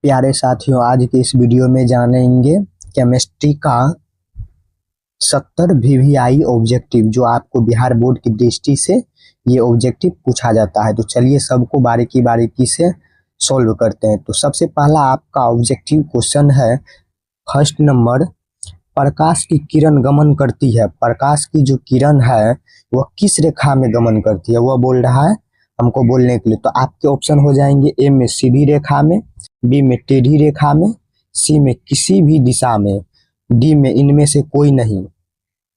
प्यारे साथियों, आज के इस वीडियो में जानेंगे केमिस्ट्री का 70 वीवीआई ऑब्जेक्टिव, जो आपको बिहार बोर्ड की दृष्टि से ये ऑब्जेक्टिव पूछा जाता है। तो चलिए सबको बारीकी बारीकी से सॉल्व करते हैं। तो सबसे पहला आपका ऑब्जेक्टिव क्वेश्चन है, फर्स्ट नंबर, प्रकाश की किरण गमन करती है। प्रकाश की जो किरण है वह किस रेखा में गमन करती है, वह बोल रहा है हमको बोलने के लिए। तो आपके ऑप्शन हो जाएंगे, ए में सीधी रेखा में, बी में टेढ़ी रेखा में, सी में किसी भी दिशा में, डी में इनमें से कोई नहीं।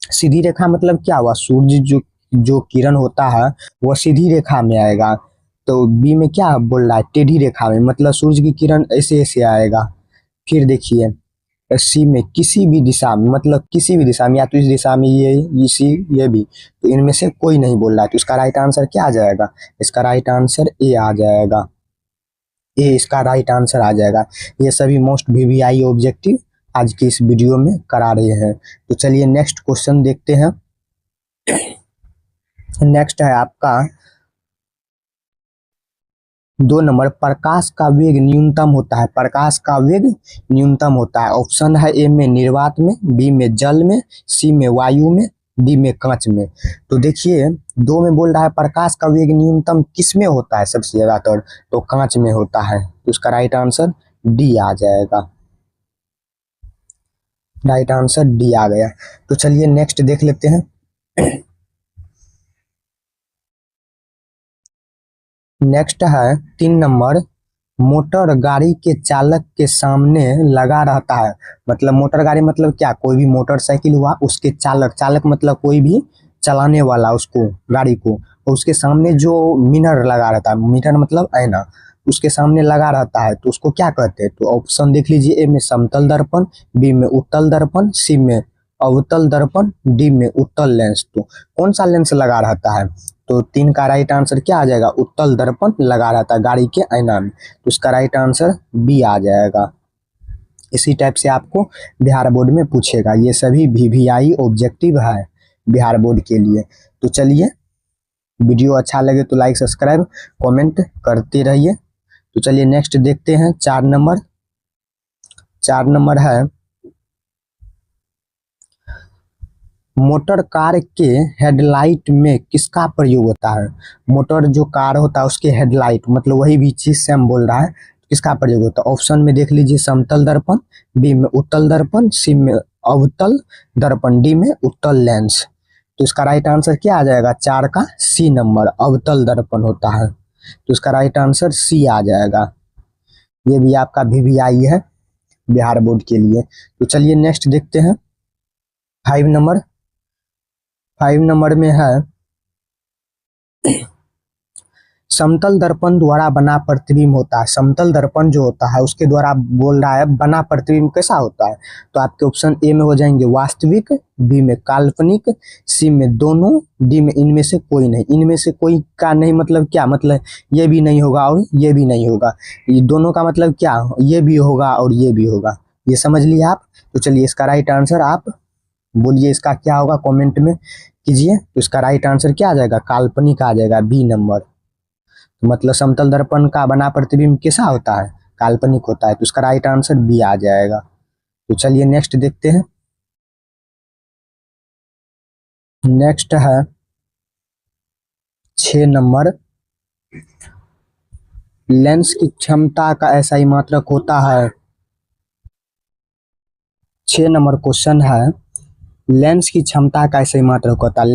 सीधी रेखा मतलब क्या हुआ, सूर्य जो किरण होता है वह सीधी रेखा में आएगा। तो बी में क्या बोल रहा है, टेढ़ी रेखा में, मतलब सूर्य की किरण ऐसे ऐसे आएगा। फिर देखिए सी में किसी भी दिशा में, मतलब किसी भी दिशा में, या तो इस दिशा में ये सी ये भी, तो इनमें से कोई नहीं बोल रहा है। तो इसका राइट आंसर क्या आ जाएगा, इसका राइट आंसर ए आ जाएगा। ए इसका राइट आंसर आ जाएगा। ये सभी मोस्ट वीवीआई ऑब्जेक्टिव आज की इस वीडियो में करा रहे हैं। तो चलिए नेक्स्ट क्वेश्चन देखते हैं। नेक्स्ट है आपका 2 नंबर, प्रकाश का वेग न्यूनतम होता है। प्रकाश का वेग न्यूनतम होता है। ऑप्शन है, ए में निर्वात में, बी में जल में, सी में वायु में, डी में कांच में। तो देखिए 2 में बोल रहा है प्रकाश का वेग न्यूनतम किस में होता है सबसे ज्यादातर, तो कांच में होता है। तो इसका राइट आंसर डी आ जाएगा। राइट आंसर डी आ गया। तो चलिए नेक्स्ट देख लेते हैं। नेक्स्ट है 3 नंबर, मोटर गाड़ी के चालक के सामने लगा रहता है। मतलब मोटर गाड़ी मतलब क्या, कोई भी मोटरसाइकिल हुआ उसके चालक, चालक मतलब कोई भी चलाने वाला उसको, गाड़ी को, और उसके सामने जो मिरर लगा रहता है, मिरर मतलब आईना, उसके सामने लगा रहता है, तो उसको क्या कहते हैं। तो ऑप्शन देख लीजिए, ए में समतल दर्पण, बी में उत्तल दर्पण, सी में अवतल दर्पण, डी में उत्तल लेंस। तो कौन सा लेंस लगा रहता है, तो 3 का राइट आंसर क्या आ जाएगा, उत्तल दर्पण लगा रहता है गाड़ी के आईना में। तो इसका राइट आंसर बी आ जाएगा। इसी टाइप से आपको बिहार बोर्ड में पूछेगा। ये सभी वीवीआई ऑब्जेक्टिव है बिहार बोर्ड के लिए। तो चलिए, वीडियो अच्छा लगे तो लाइक सब्सक्राइब कमेंट करते रहिए। तो चलिए नेक्स्ट देखते हैं। 4 नंबर, 4 नंबर है, मोटर कार के हेडलाइट में किसका प्रयोग होता है। मोटर जो कार होता है उसके हेडलाइट, मतलब वही भी चीज से हम बोल रहा है, किसका प्रयोग होता है। ऑप्शन में देख लीजिए, समतल दर्पण, बी में उत्तल दर्पण, सी में अवतल दर्पण, डी में उत्तल लेंस। तो इसका राइट आंसर क्या आ जाएगा, 4 का सी नंबर, अवतल दर्पण होता है। तो इसका राइट आंसर सी आ जाएगा। ये भी आपका वीवीआई है बिहार बोर्ड के लिए। तो चलिए नेक्स्ट देखते हैं। 5 नंबर, 5 नंबर में है, समतल दर्पण द्वारा बना प्रतिबिंब होता है। समतल दर्पण जो होता है उसके द्वारा बोल रहा है बना प्रतिबिंब कैसा होता है। तो आपके ऑप्शन ए में हो जाएंगे वास्तविक, बी में काल्पनिक, सी में दोनों, डी में इनमें से कोई नहीं। इनमें से कोई का नहीं मतलब क्या, मतलब ये भी नहीं होगा और ये भी नहीं होगा। ये दोनों का मतलब क्या, ये भी होगा और ये भी होगा, ये समझ लिए आप। तो चलिए इसका राइट आंसर आप बोलिए, इसका क्या होगा कमेंट में कीजिए। तो इसका राइट आंसर क्या आ जाएगा, काल्पनिक आ जाएगा, बी नंबर। तो मतलब समतल दर्पण का बना प्रतिबिंब कैसा होता है, काल्पनिक होता है। तो इसका राइट आंसर बी आ जाएगा। तो चलिए नेक्स्ट देखते हैं। नेक्स्ट है 6 नंबर, लेंस की क्षमता का ऐसा ही मात्रक होता है। 6 नंबर क्वेश्चन है, लेंस की क्षमता का ऐसा ही मात्रक होता है।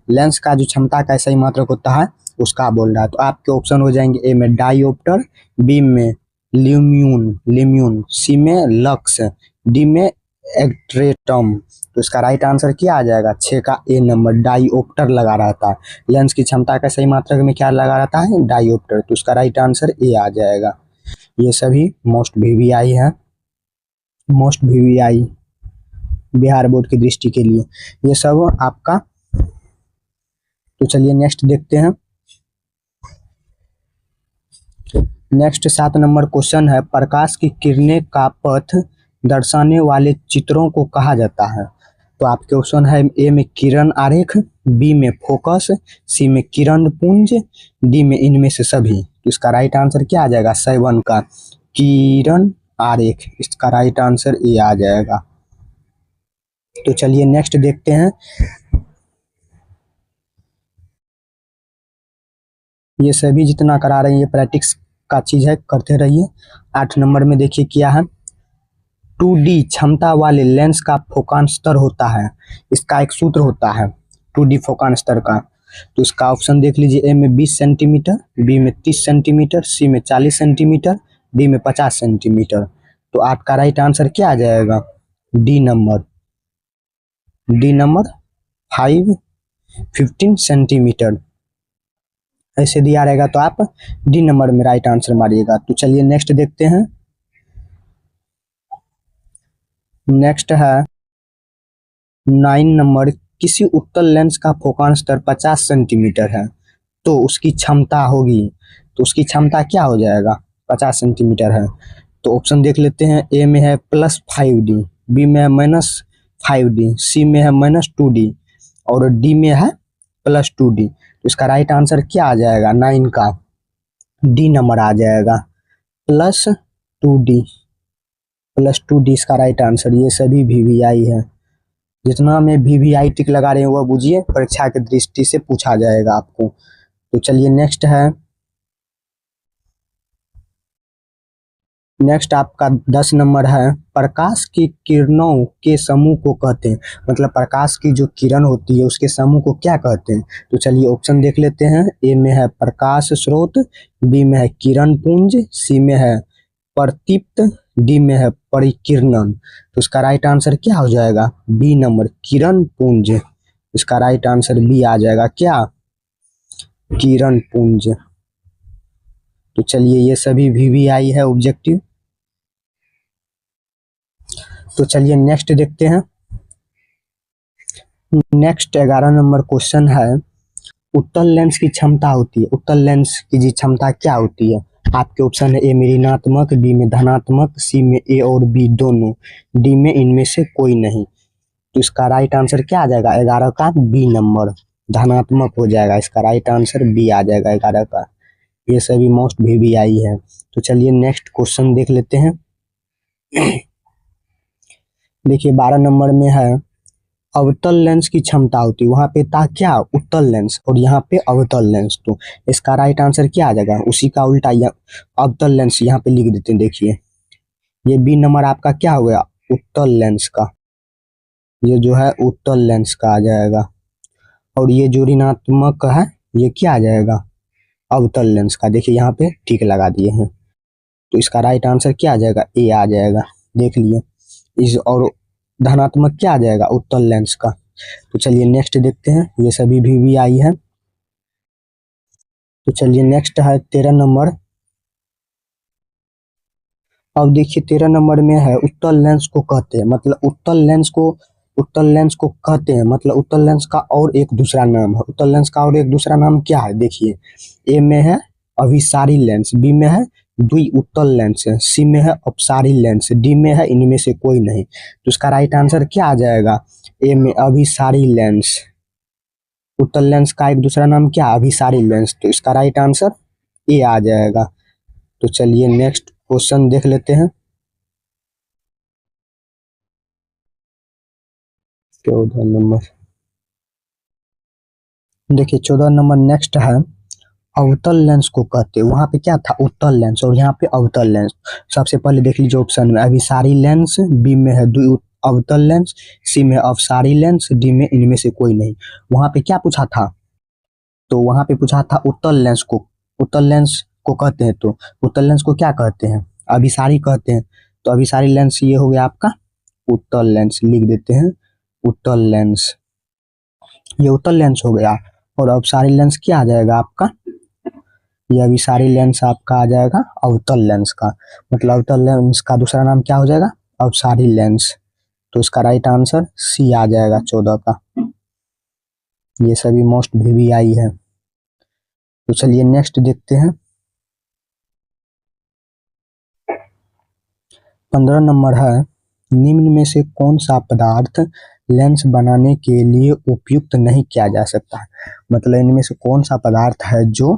लेंस का जो क्षमता का ऐसा ही मात्रक होता है उसका बोल रहा है। तो आपके ऑप्शन हो जाएंगे, ए में डायोप्टर, बी में ल्यूम्यून, सी में लक्स, डी में एक्ट्रेटम। तो इसका राइट आंसर क्या आ जाएगा, 6 का ए नंबर, डायोप्टर लगा रहता है। लेंस की क्षमता का सही मात्रक में क्या लगा रहता है, डायोप्टर। तो इसका राइट आंसर ए आ जाएगा। ये सभी मोस्ट वीवीआई है, मोस्ट वीवीआई बिहार बोर्ड की दृष्टि के लिए ये सब आपका। तो चलिए नेक्स्ट देखते हैं। नेक्स्ट 7 नंबर क्वेश्चन है, प्रकाश की किरणें का पथ दर्शाने वाले चित्रों को कहा जाता है। तो आपके ऑप्शन है, ए में किरण आरेख, बी में फोकस, सी में किरण पुंज, डी में इनमें से सभी। तो इसका राइट आंसर क्या आ जाएगा, 7 का किरण आरेख, इसका राइट आंसर ए आ जाएगा। तो चलिए नेक्स्ट देखते हैं। ये सभी जितना करा रहे हैं ये प्रैक्टिस का चीज है, करते रहिए। 8 नंबर में देखिए क्या है, 2D क्षमता वाले लेंस का फोकान स्तर होता है, इसका एक सूत्र होता है 2D फोकान स्तर का। तो इसका ऑप्शन देख लीजिए, ए में 20 सेंटीमीटर, बी में 30 सेंटीमीटर, सी में 40 सेंटीमीटर, डी में 50 सेंटीमीटर। तो आपका राइट आंसर क्या आ जाएगा, D number, D number 15 centimetre ऐसे दिया रहेगा, तो आप डी नंबर में राइट आंसर मारिएगा। तो चलिए नेक्स्ट देखते हैं। नेक्स्ट है 9 नंबर, किसी उत्तल लेंस का फोकान स्तर 50 सेंटीमीटर है तो उसकी क्षमता होगी, तो उसकी क्षमता क्या हो जाएगा, 50 सेंटीमीटर है। तो ऑप्शन देख लेते हैं, ए में है +5D, बी में है -5D, सी में है -2D और डी में है +2D। तो इसका राइट आंसर क्या आ जाएगा, 9 का डी नंबर आ जाएगा, +2D, +2D इसका राइट आंसर। ये सभी VVI है, जितना में VVI टिक लगा रहे हैं वह बुझिए, परीक्षा की दृष्टि से पूछा जाएगा आपको। तो चलिए नेक्स्ट है, नेक्स्ट आपका 10 नंबर है, प्रकाश की किरणों के समूह को कहते हैं, मतलब प्रकाश की जो किरण होती है उसके समूह को क्या कहते हैं। तो चलिए ऑप्शन देख लेते हैं, ए में है प्रकाश स्रोत, बी में है किरण पुंज, सी में है प्रदीप्त, डी में है परिकिरणन। तो इसका राइट आंसर क्या हो जाएगा, बी नंबर किरण पुंज, इसका राइट आंसर बी आ जाएगा, क्या, किरण पुंज। तो चलिए ये सभी VVI है ऑब्जेक्टिव। तो चलिए नेक्स्ट देखते हैं। नेक्स्ट 11 नंबर क्वेश्चन है, उत्तल लेंस की क्षमता होती है, उत्तल लेंस की जी क्षमता क्या होती है। आपके ऑप्शन है, ए में ऋणात्मक, बी में धनात्मक, सी में ए और बी दोनों, डी में इनमें से कोई नहीं। तो इसका राइट आंसर क्या आ जाएगा, 11 का बी नंबर, धनात्मक हो जाएगा, इसका राइट आंसर बी आ जाएगा 11 का। ये सभी मोस्ट VVI है। तो चलिए नेक्स्ट क्वेश्चन देख लेते हैं। देखिए 12 नंबर में है, अवतल लेंस की क्षमता होती है, वहां पे था क्या, उत्तल लेंस, और यहाँ पे अवतल लेंस। तो इसका राइट आंसर क्या आ जाएगा, उसी का उल्टा, अवतल लेंस यहाँ पे लिख देते हैं। देखिए ये बी नंबर आपका क्या हो गया, उत्तल लेंस का, ये जो है उत्तल लेंस का आ जाएगा, और ये जो ऋणात्मक है ये क्या आ जाएगा, अवतल लेंस का। देखिए यहाँ पे ठीक लगा दिए हैं, तो इसका राइट आंसर क्या आ जाएगा, ए आ जाएगा, देख लिए इस। और धनात्मक क्या आ जाएगा, उत्तल लेंस का। तो चलिए नेक्स्ट देखते हैं, ये सभी VVI है। तो चलिए नेक्स्ट है 13 नंबर। अब देखिए 13 नंबर में है, उत्तल लेंस को कहते हैं, मतलब उत्तल लेंस को, उत्तल लेंस को कहते हैं, मतलब उत्तल लेंस का और एक दूसरा नाम है। उत्तल लेंस का और एक दूसरा नाम क्या है, देखिए ए में है अभिसारी लेंस, बी में है द्वि उत्तल लेंस, सी में है अपसारी लेंस, डी में है इनमें से कोई नहीं। तो इसका राइट आंसर क्या आ जाएगा, ए में अभिसारी लेंस, उत्तल लेंस का एक दूसरा नाम क्या, अभिसारी लेंस। तो इसका राइट आंसर ए आ जाएगा। तो चलिए नेक्स्ट क्वेश्चन देख लेते हैं। 14 नंबर, देखिए 14 नंबर नेक्स्ट है, अवतल लेंस को कहते हैं, वहां पे क्या था, उत्तल लेंस, और यहाँ पे अवतल लेंस। सबसे पहले देख लीजिए ऑप्शन में, अभिसारी लेंस, बी में है द्वि अवतल लेंस, सी में अपसारी लेंस, डी में इनमें से कोई नहीं। वहां पे क्या पूछा था, तो वहां पे पूछा था उत्तल लेंस को, उत्तल लेंस को कहते हैं, तो उत्तल लेंस को क्या कहते हैं, अभिसारी कहते हैं। तो अभिसारी लेंस ये हो गया आपका उत्तल लेंस, लिख देते हैं उत्तल लेंस, ये उत्तल लेंस हो गया। और अपसारी लेंस क्या आ जाएगा आपका, ये अभिसारी लेंस आपका आ जाएगा अवतल लेंस का, मतलब अवतल लेंस का दूसरा नाम क्या हो जाएगा, अपसारी लेंस। तो इसका राइट आंसर सी आ जाएगा 14 का। ये सभी मोस्ट VVI है। तो चलिए नेक्स्ट देखते हैं। 15 नंबर है, निम्न में से कौन सा पदार्थ लेंस बनाने के लिए उपयुक्त नहीं किया जा सकता है, मतलब इनमें से कौन सा पदार्थ है जो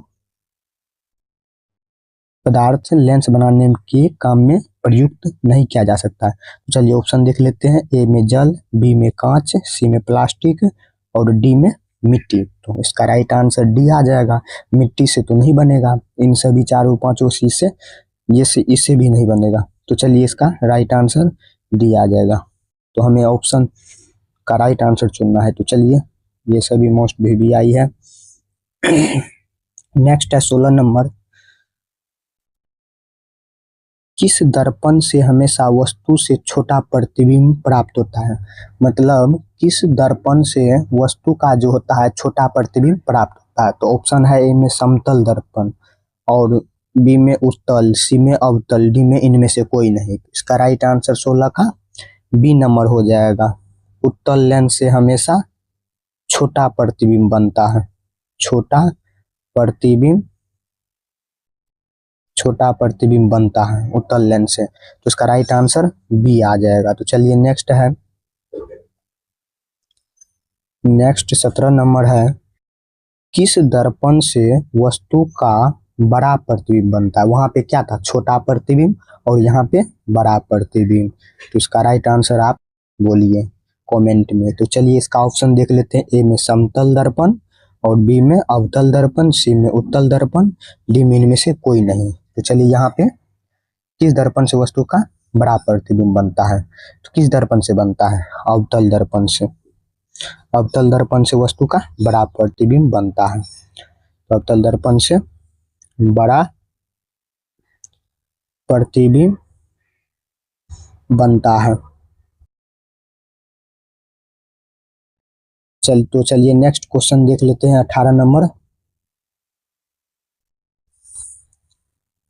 पदार्थ लेंस बनाने के काम में प्रयुक्त नहीं किया जा सकता है। तो चलिए ऑप्शन देख लेते हैं। ए में जल, बी में कांच, सी में प्लास्टिक और डी में मिट्टी। तो इसका राइट आंसर डी आ जाएगा। मिट्टी से तो नहीं बनेगा, इन सभी चारों पांचों चीज से ये से इससे भी नहीं बनेगा। तो चलिए इसका राइट आंसर डी आ जाएगा। तो हमें ऑप्शन का राइट आंसर चुनना है। तो चलिए ये सभी मोस्ट वीवीआई है। नेक्स्ट है 16 नंबर। किस दर्पण से हमेशा वस्तु से छोटा प्रतिबिंब प्राप्त होता है? मतलब किस दर्पण से वस्तु का जो होता है छोटा प्रतिबिंब प्राप्त होता है? तो ऑप्शन है ए में समतल दर्पण और बी में उत्तल, सी में अवतल, डी में इनमें से कोई नहीं। इसका राइट आंसर 16 का बी नंबर हो जाएगा। उत्तल लेंस से हमेशा छोटा प्रतिबिंब बनता है। छोटा प्रतिबिंब बनता है उत्तल लेंस से। तो इसका राइट आंसर बी आ जाएगा। तो चलिए नेक्स्ट है, नेक्स्ट 17 नंबर है। किस दर्पण से वस्तु का बड़ा प्रतिबिंब बनता है? वहां पे क्या था? छोटा प्रतिबिंब और यहाँ पे बड़ा प्रतिबिंब। तो इसका राइट आंसर आप बोलिए कमेंट में। तो चलिए इसका ऑप्शन देख लेते हैं। ए में समतल दर्पण और बी में अवतल दर्पण, सी में उत्तल दर्पण, डी में इनमें से कोई नहीं। तो चलिए यहाँ पे किस दर्पण से वस्तु का बड़ा प्रतिबिंब बनता है? तो किस दर्पण से बनता है? अवतल दर्पण से। अवतल दर्पण से वस्तु का बड़ा प्रतिबिंब बनता है। तो अवतल दर्पण से बड़ा प्रतिबिंब बनता है। तो चलिए नेक्स्ट क्वेश्चन देख लेते हैं। 18 नंबर।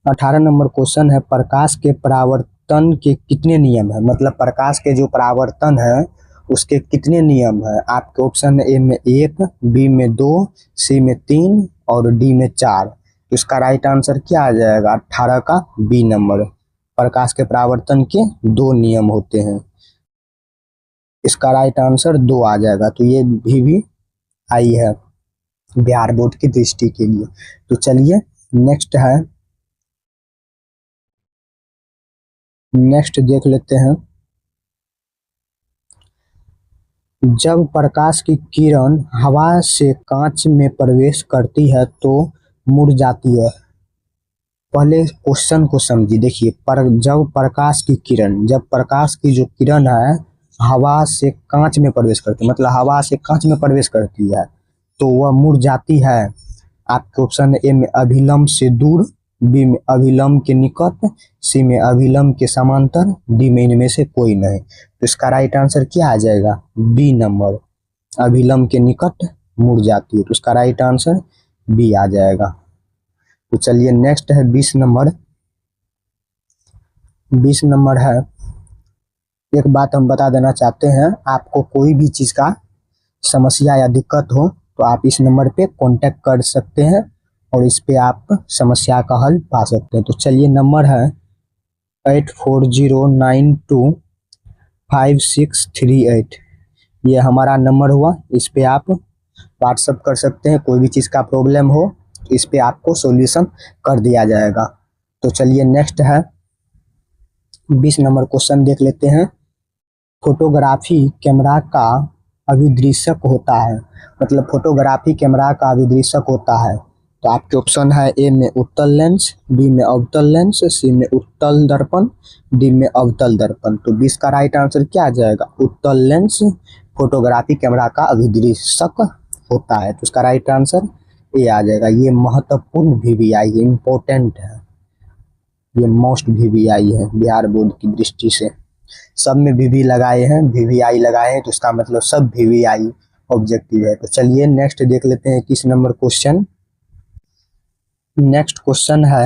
18 नंबर क्वेश्चन है, प्रकाश के परावर्तन के कितने नियम है? मतलब प्रकाश के जो परावर्तन है उसके कितने नियम है? आपके ऑप्शन ए में 1, बी में 2, सी में 3 और डी में 4। तो इसका राइट आंसर क्या आ जाएगा? 18 का बी नंबर। प्रकाश के परावर्तन के 2 नियम होते हैं। इसका राइट आंसर 2 आ जाएगा। तो ये भी आई है बिहार बोर्ड की दृष्टि के लिए। तो चलिए नेक्स्ट है, नेक्स्ट देख लेते हैं। जब प्रकाश की किरण हवा से कांच में प्रवेश करती है तो मुड़ जाती है। पहले क्वेश्चन को समझिए। देखिए जब प्रकाश की जो किरण है हवा से कांच में प्रवेश करती है, मतलब हवा से कांच में प्रवेश करती है तो वह मुड़ जाती है। आपके ऑप्शन ए में अभिलंब से दूर, बी में अभिलंब के निकट, सी में अभिलंब के समांतर, डी में इनमें से कोई नहीं। तो इसका राइट आंसर क्या आ जाएगा? बी नंबर, अभिलंब के निकट मुड़ जाती है। तो इसका राइट आंसर बी आ जाएगा। तो चलिए नेक्स्ट है 20 नंबर। 20 नंबर है, एक बात हम बता देना चाहते हैं, आपको कोई भी चीज का समस्या या दिक्कत हो तो आप इस नंबर पे कांटेक्ट कर सकते हैं और इस पे आप समस्या का हल पा सकते हैं। तो चलिए नंबर है 8409256638। ये हमारा नंबर हुआ। इस पे आप व्हाट्सअप कर सकते हैं। कोई भी चीज़ का प्रॉब्लम हो तो इस पे आपको सॉल्यूशन कर दिया जाएगा। तो चलिए नेक्स्ट है 20 नंबर क्वेश्चन देख लेते हैं। फोटोग्राफी कैमरा का अभिदृश्यक होता है। मतलब फोटोग्राफी कैमरा का अभिदृश्यक होता है। तो आपके ऑप्शन है ए में उत्तल लेंस, बी में अवतल लेंस, सी में उत्तल दर्पण, डी में अवतल दर्पण। तो 20 का राइट आंसर क्या आ जाएगा? उत्तल लेंस फोटोग्राफी कैमरा का अभिदृश्यक होता है। तो उसका राइट आंसर ए आ जाएगा। ये महत्वपूर्ण वीवीआई है, इम्पोर्टेंट है, ये मोस्ट वीवीआई है बिहार बोर्ड की दृष्टि से। सब में वीवी लगाए हैं, वीवीआई लगाए हैं, तो इसका मतलब सब वीवीआई ऑब्जेक्टिव है। तो चलिए नेक्स्ट देख लेते हैं 21 नंबर क्वेश्चन। नेक्स्ट क्वेश्चन है,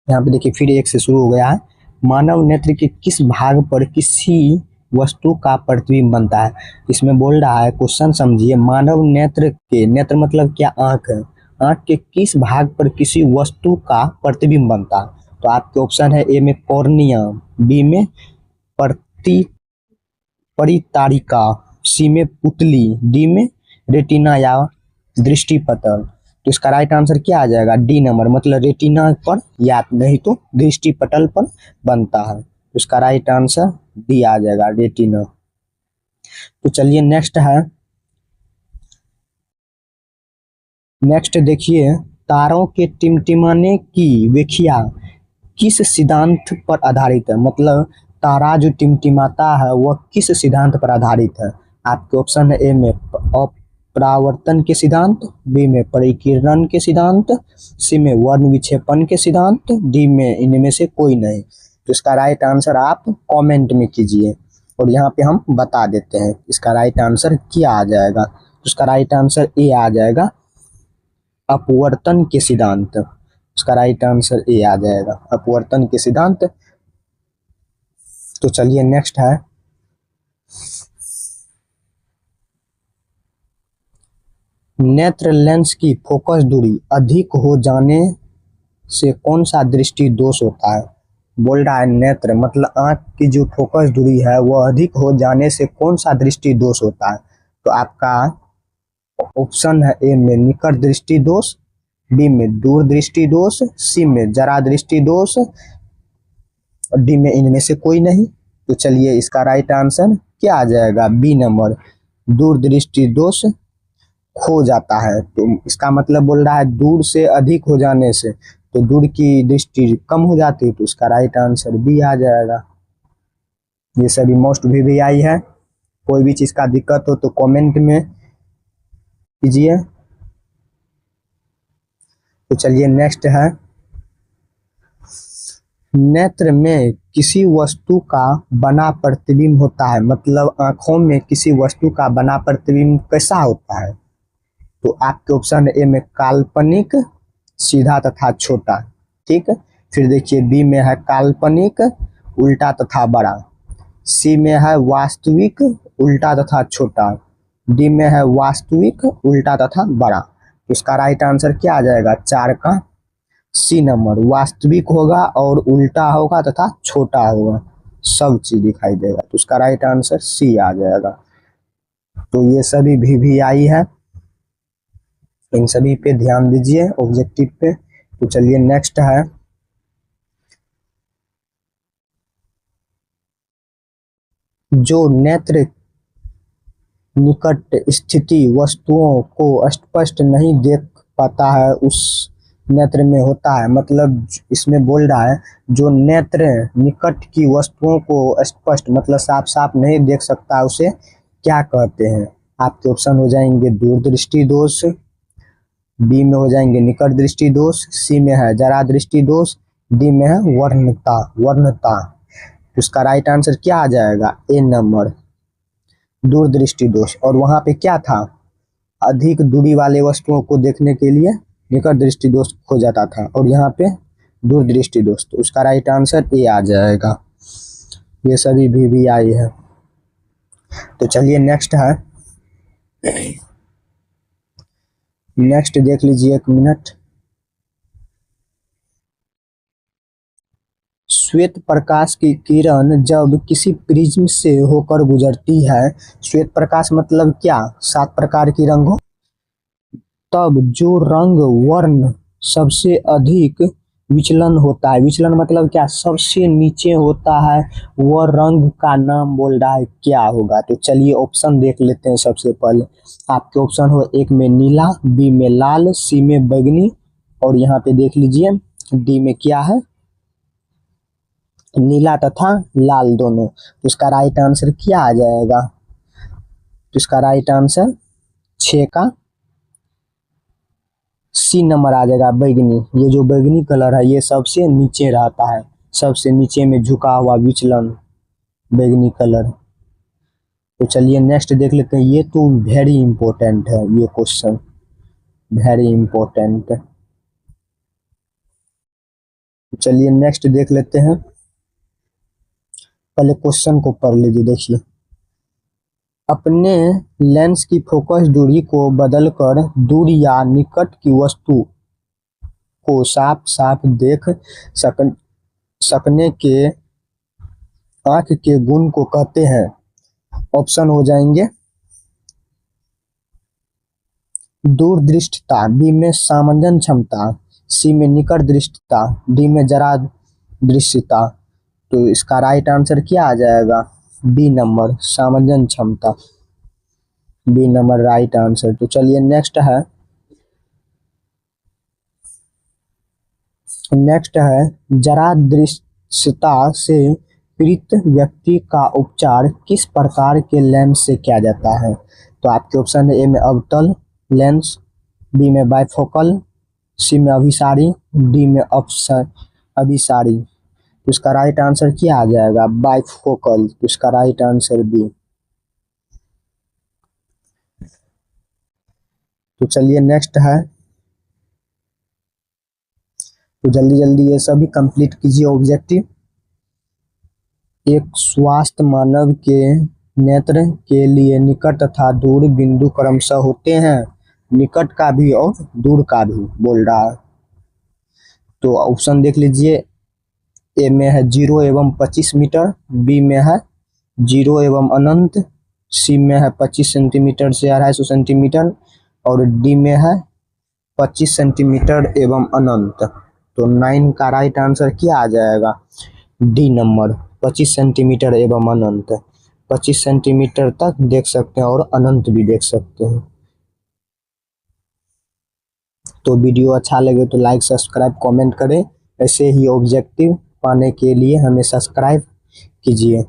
यहाँ पे देखिए फिर एक से शुरू हो गया है। मानव नेत्र के किस भाग पर किसी वस्तु का प्रतिबिंब बनता है? इसमें बोल रहा है, क्वेश्चन समझिए, मानव नेत्र के, नेत्र मतलब क्या? आंख है। आंख के किस भाग पर किसी वस्तु का प्रतिबिंब बनता है? तो आपके ऑप्शन है ए में कॉर्निया, बी में परितारिका, सी में पुतली, डी में रेटिना या दृष्टिपटल। तो इसका राइट आंसर क्या आ जाएगा, डी नंबर, मतलब रेटिना पर या नहीं तो दृष्टि पटल पर बनता है। तो इसका राइट आंसर डी आ जाएगा, रेटिना। तो चलिए नेक्स्ट है, नेक्स्ट देखिए, तारों के टिमटिमाने की व्याख्या किस सिद्धांत पर आधारित है, मतलब तारा जो टिमटिमाता है वह किस सिद्धांत पर आधारित है। आपके ऑप्शन है ए में अपरावर्तन के सिद्धांत, बी में परिकिरण के सिद्धांत, सी में वर्ण विक्षेपण के सिद्धांत, डी में इनमें से कोई नहीं। तो इसका राइट आंसर आप कमेंट में कीजिए और यहाँ पे हम बता देते हैं इसका राइट आंसर क्या आ जाएगा। तो इसका राइट आंसर ए आ जाएगा, अपवर्तन के सिद्धांत। इसका राइट आंसर ए आ जाएगा, अपवर्तन के सिद्धांत। तो चलिए नेक्स्ट है, नेत्र लेंस की फोकस दूरी अधिक हो जाने से कौन सा दृष्टि दोष होता है। बोल रहा है नेत्र मतलब आंख की जो फोकस दूरी है वह अधिक हो जाने से कौन सा दृष्टि दोष होता है। तो आपका ऑप्शन है ए में निकट दृष्टि दोष, बी में दूर दृष्टि दोष, सी में जरा दृष्टि दोष, डी में इनमें से कोई नहीं। तो चलिए इसका राइट आंसर क्या आ जाएगा, बी नंबर, दूर दृष्टि दोष खो जाता है। तो इसका मतलब बोल रहा है दूर से अधिक हो जाने से, तो दूर की दृष्टि कम हो जाती है। तो इसका राइट आंसर बी आ जाएगा। ये सभी मोस्ट वीवीआई है, कोई भी चीज का दिक्कत हो तो कमेंट में कीजिए। तो चलिए नेक्स्ट है, नेत्र में किसी वस्तु का बना प्रतिबिंब होता है, मतलब आंखों में किसी वस्तु का बना प्रतिबिंब कैसा होता है। तो आपके ऑप्शन ए में काल्पनिक, सीधा तथा छोटा, ठीक है। फिर देखिए बी में है काल्पनिक, उल्टा तथा बड़ा, सी में है वास्तविक, उल्टा तथा छोटा, डी में है वास्तविक, उल्टा तथा बड़ा। तो इसका राइट आंसर क्या आ जाएगा, 4 का सी नंबर, वास्तविक होगा और उल्टा होगा तथा छोटा होगा, सब चीज दिखाई देगा। तो उसका राइट आंसर सी आ जाएगा। तो ये सभी वीवीआई है, इन सभी पे ध्यान दीजिए ऑब्जेक्टिव पे। तो चलिए नेक्स्ट है, जो नेत्र निकट स्थिति वस्तुओं को स्पष्ट नहीं देख पाता है उस नेत्र में होता है, मतलब इसमें बोल रहा है जो नेत्र निकट की वस्तुओं को स्पष्ट मतलब साफ साफ नहीं देख सकता उसे क्या कहते हैं। आपके ऑप्शन हो जाएंगे दूरदृष्टि दोष, बी में हो जाएंगे निकट दृष्टि दोष, सी में है जरा दृष्टि दोष, डी में है वर्णता वर्णता। तो इसका राइट आंसर क्या आ जाएगा, ए नंबर, दूरदृष्टि दोष। और वहां पे क्या था, अधिक दूरी वाले वस्तुओं को देखने के लिए निकट दृष्टि दोष खो जाता था और यहाँ पे दूरदृष्टि दोष। तो उसका राइट आंसर ए आ जाएगा। ये सभी वीवीआई है। तो चलिए नेक्स्ट है, नेक्स्ट देख लीजिए, एक मिनट। श्वेत प्रकाश की किरण जब किसी प्रिज्म से होकर गुजरती है, श्वेत प्रकाश मतलब क्या, 7 प्रकार की रंगों, तब जो रंग वर्ण सबसे अधिक विचलन होता है, विचलन मतलब क्या, सबसे नीचे होता है, वह रंग का नाम बोल रहा है क्या होगा। तो चलिए ऑप्शन देख लेते हैं। सबसे पहले आपके ऑप्शन हो, एक में नीला, बी में लाल, सी में बैगनी और यहाँ पे देख लीजिए डी में क्या है, नीला तथा लाल दोनों। तो इसका राइट आंसर क्या आ जाएगा, तो इसका राइट आंसर 6 का सी नंबर आ जाएगा, बैगनी। ये जो बैगनी कलर है ये सबसे नीचे रहता है, सबसे नीचे में झुका हुआ विचलन बैगनी कलर। तो चलिए नेक्स्ट देख लेते हैं। ये तो वेरी इंपॉर्टेंट है, ये क्वेश्चन वेरी इंपॉर्टेंट। चलिए नेक्स्ट देख लेते हैं, पहले क्वेश्चन को पढ़ लीजिए। देखिए, अपने लेंस की फोकस दूरी को बदलकर दूर या निकट की वस्तु को साफ साफ देख सकने के आंख के गुण को कहते हैं। ऑप्शन हो जाएंगे दूरदृष्टता, बी में सामंजन क्षमता, सी में निकट दृष्टता, डी में जरा दृश्यता। तो इसका राइट आंसर क्या आ जाएगा? बी नंबर, सामंजन क्षमता। B number right answer. तो चलिए नेक्स्ट है जरा दृश्यता से पीड़ित व्यक्ति का उपचार किस प्रकार के लेंस से किया जाता है? तो आपके ऑप्शन है ए में अवतल लेंस, बी में बाइफोकल, सी में अभिसारी, डी में अभिसारी। तो इसका राइट आंसर क्या आ जाएगा? बाइफोकल। तो इसका राइट आंसर बी। तो चलिए नेक्स्ट है, तो जल्दी जल्दी ये सभी कंप्लीट कीजिए ऑब्जेक्टिव। एक स्वस्थ मानव के नेत्र के लिए निकट तथा दूर बिंदु क्रमशः होते हैं, निकट का भी और दूर का भी बोल रहा है। तो ऑप्शन देख लीजिए, ए में है 0 एवं 25 मीटर, बी में है 0 एवं अनंत, सी में है 25 सेंटीमीटर से 250 सेंटीमीटर, और डी में है 25 सेंटीमीटर एवं अनंत। तो 9 का राइट आंसर क्या आ जाएगा? डी नंबर, 25 सेंटीमीटर एवं अनंत। 25 सेंटीमीटर तक देख सकते हैं और अनंत भी देख सकते हैं। तो वीडियो अच्छा लगे तो लाइक सब्सक्राइब कमेंट करें। ऐसे ही ऑब्जेक्टिव पाने के लिए हमें सब्सक्राइब कीजिए।